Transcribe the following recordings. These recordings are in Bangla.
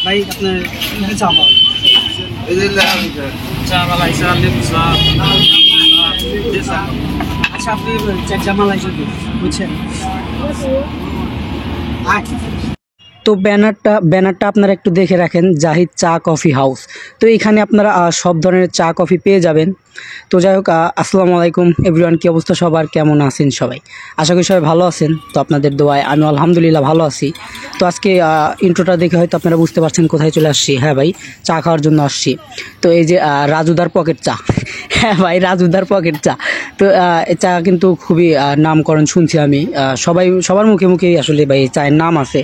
ভাই আপনার চা পাওয়া চা মালাই চা লেবু চা। আচ্ছা আপনি চা মালাই চা বুঝছেন। তো ব্যানারটা আপনারা একটু দেখে রাখেন, জাহিদ চা কফি হাউস। তো এখানে আপনারা সব ধরনের চা কফি পেয়ে যাবেন। তো যাই হোক, আসসালামু আলাইকুম এভরিওয়ান, কী অবস্থা সবার, কেমন আছেন সবাই? আশা করি সবাই ভালো আছেন। তো আপনাদের দোয়ায় আমি আলহামদুলিল্লাহ ভালো আছি। তো আজকে ইন্ট্রোটা দেখে হয়তো আপনারা বুঝতে পারছেন কোথায় চলে আসছি। হ্যাঁ ভাই, চা খাওয়ার জন্য আসছি। তো এই যে রাজুদার পকেট চা। হ্যাঁ ভাই, রাজুদার পকেট চা। তো এই চা কিন্তু খুবই নামকরণ শুনছি আমি, সবার মুখে মুখেই আসলে ভাই এই চায়ের নাম আছে।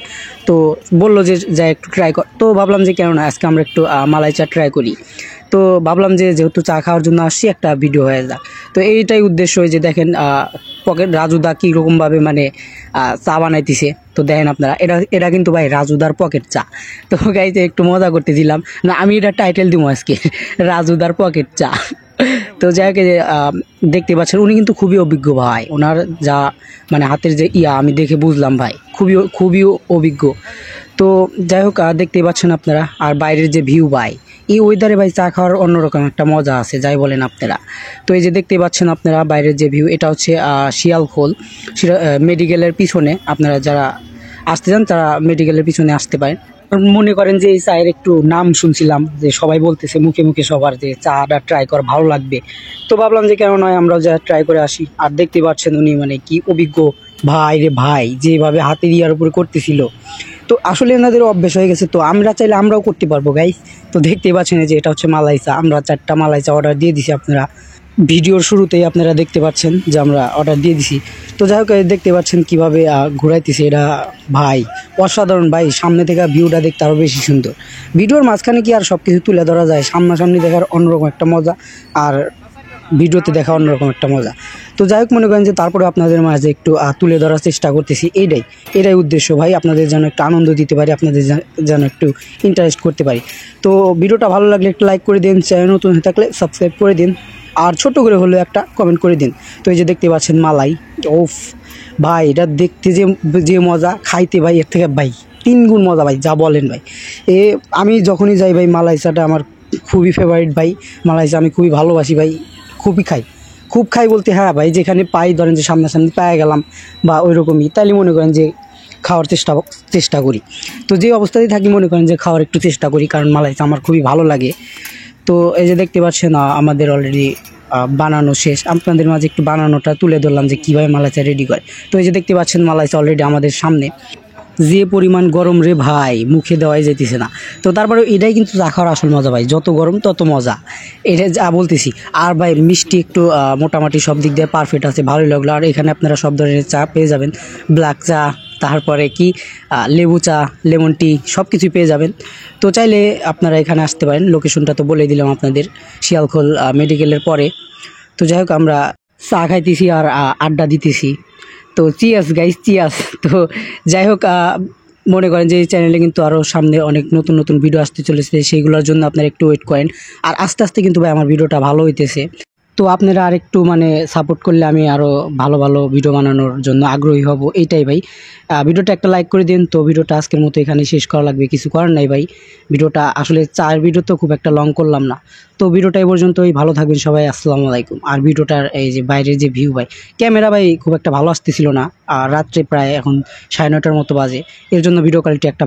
তো বললো যে যা একটু ট্রাই কর, তো ভাবলাম যে কেন না আজকে আমরা একটু মালাই চা ট্রাই করি। তো ভাবলাম যে যেহেতু চা খাওয়ার জন্য আসছি, একটা ভিডিও হয়ে যাক। তো এইটাই উদ্দেশ্য, যে দেখেন পকেট রাজুদা কীরকমভাবে মানে চা বানাইতেছে। তো দেখেন আপনারা, এটা কিন্তু ভাই রাজুদার পকেট চা। তো গাইতে একটু মজা করতেছিলাম না, আমি এটা টাইটেল দিব আজকে, রাজুদার পকেট চা। তো যাই হোক, দেখতে পাচ্ছেন উনি কিন্তু খুবই অভিজ্ঞ ভাই, ওনার যা মানে হাতের যে আমি দেখে বুঝলাম ভাই খুবই অভিজ্ঞ। তো যাই হোক, দেখতেই পাচ্ছেন আপনারা, আর বাইরের যে ভিউ ভাই, এই ওয়েদারে ভাই চা খাওয়ার অন্যরকম একটা মজা আছে, যাই বলেন আপনারা। তো এই যে দেখতেই পাচ্ছেন আপনারা বাইরের যে ভিউ, এটা হচ্ছে শিয়ালখোল মেডিকেলের পিছনে। আপনারা যারা আসতে চান তারা মেডিকেলের পিছনে আসতে পারেন। মনে করেন যে এই চায়ের একটু নাম শুনছিলাম, যে সবাই বলতেছে মুখে মুখে সবার যে চাটা ট্রাই কর ভালো লাগবে। তো ভাবলাম যে কেন নয়, আমরাও যা ট্রাই করে আসি। আর দেখতে পাচ্ছেন উনি মানে কি অভিজ্ঞ ভাই রে ভাই, যেভাবে হাতে দিয়ার উপরে করতেছিল। তো আসলে এনাদের অভ্যেস হয়ে গেছে, তো আমরা চাইলে আমরাও করতে পারবো গাইস। তো দেখতেই পাচ্ছেন যে এটা হচ্ছে মালাই চা, আমরা 4টা মালাই চা অর্ডার দিয়ে দিছি। আপনারা ভিডিওর শুরুতেই আপনারা দেখতে পাচ্ছেন যে আমরা অর্ডার দিয়ে দিছি। তো যাই হোক, দেখতে পাচ্ছেন কীভাবে ঘুরাইতেছে এটা ভাই, অসাধারণ ভাই। সামনে থেকে ভিউটা দেখতে আরও বেশি সুন্দর। ভিডিওর মাঝখানে কি আর সব কিছু তুলে ধরা যায়? সামনাসামনি দেখার অন্যরকম একটা মজা, আর ভিডিওতে দেখা অন্যরকম একটা মজা। তো যাই হোক, মনে করেন যে তারপরে আপনাদের মাঝে একটু তুলে ধরার চেষ্টা করতেছি। এটাই উদ্দেশ্য ভাই, আপনাদের যেন একটু আনন্দ দিতে পারি, আপনাদের যেন একটু ইন্টারেস্ট করতে পারি। তো ভিডিওটা ভালো লাগলে একটু লাইক করে দিন, চ্যানেল নতুন হয়ে থাকলে সাবস্ক্রাইব করে দিন, আর ছোট্ট করে হলেও একটা কমেন্ট করে দিন। তো এই যে দেখতে পাচ্ছেন মালাই, ওফ ভাই, এটা দেখতে যে মজা, খাইতে ভাই এর থেকে ভাই 3 গুণ মজা ভাই, যা বলেন ভাই। আমি যখনই যাই ভাই, মালাই চাটা আমার খুবই ফেভারিট ভাই। মালাই চা আমি খুবই ভালোবাসি ভাই, খুব খাই বলতে হ্যাঁ ভাই, যেখানে পাই, ধরেন যে সামনাসামনি পেয়ে গেলাম বা ওই রকমই, তাইলে মনে করেন যে খাওয়ার চেষ্টা করি। তো যে অবস্থাতেই থাকি মনে করেন যে খাওয়ার একটু চেষ্টা করি, কারণ মালাই চা আমার খুবই ভালো লাগে। তো এই যে দেখতে পাচ্ছেন আমাদের অলরেডি বানানো শেষ। আপনাদের মাঝে একটু বানানোটা তুলে ধরলাম যে কীভাবে মালাই চা রেডি করে। তো এই যে দেখতে পাচ্ছেন মালাই চা অলরেডি আমাদের সামনে, যে পরিমাণ গরম রে ভাই, মুখে দেওয়াই যেতেছে না। তো তারপরে এটাই কিন্তু চা খাওয়ার আসল মজা ভাই, যত গরম তত মজা, এটা যা বলতেছি। আর ভাই মিষ্টি একটু মোটামুটি সব দিক দিয়ে পারফেক্ট আছে, ভালোই লাগলো। আর এখানে আপনারা সব ধরনের চা পেয়ে যাবেন, ব্ল্যাক চা, তারপরে কি লেবু চা, লেমন টি, সব কিছুই পেয়ে যাবেন। তো চাইলে আপনারা এখানে আসতে পারেন। লোকেশনটা তো বলে দিলাম আপনাদের, শিয়ালখোল মেডিকেলের পরে। তো যাই হোক, আমরা চা খাইতেছি আর আড্ডা দিতেছি। তো চিয়ার্স গাইস, চিয়ার্স। তো যাই হোক, মনে করেন যে এই চ্যানেলে কিন্তু আরও সামনে অনেক নতুন ভিডিও আসতে চলেছে, সেইগুলোর জন্য আপনারা একটু ওয়েট করেন। আর আস্তে আস্তে কিন্তু ভাই আমার ভিডিওটা ভালো হইতেছে। তো আপনারা আর একটু মানে সাপোর্ট করলে আমি আরও ভালো ভিডিও বানানোর জন্য আগ্রহী হব, এইটাই ভাই। ভিডিওটা একটা লাইক করে দিন। তো ভিডিওটা আজকের মতো এখানে শেষ করা লাগবে, কিছু করার নাই ভাই। ভিডিওটা আসলে 4 ভিডিও তো খুব একটা লং করলাম না। তো ভিডিওটা এই পর্যন্তই, ভালো থাকবেন সবাই, আসসালামু আলাইকুম। আর ভিডিওটার এই যে বাইরের যে ভিউ ভাই, ক্যামেরা ভাই খুব একটা ভালো আসতেছিল না, আর রাত্রে প্রায় এখন 9:30টার মতো বাজে, এর জন্য ভিডিও কোয়ালিটি একটা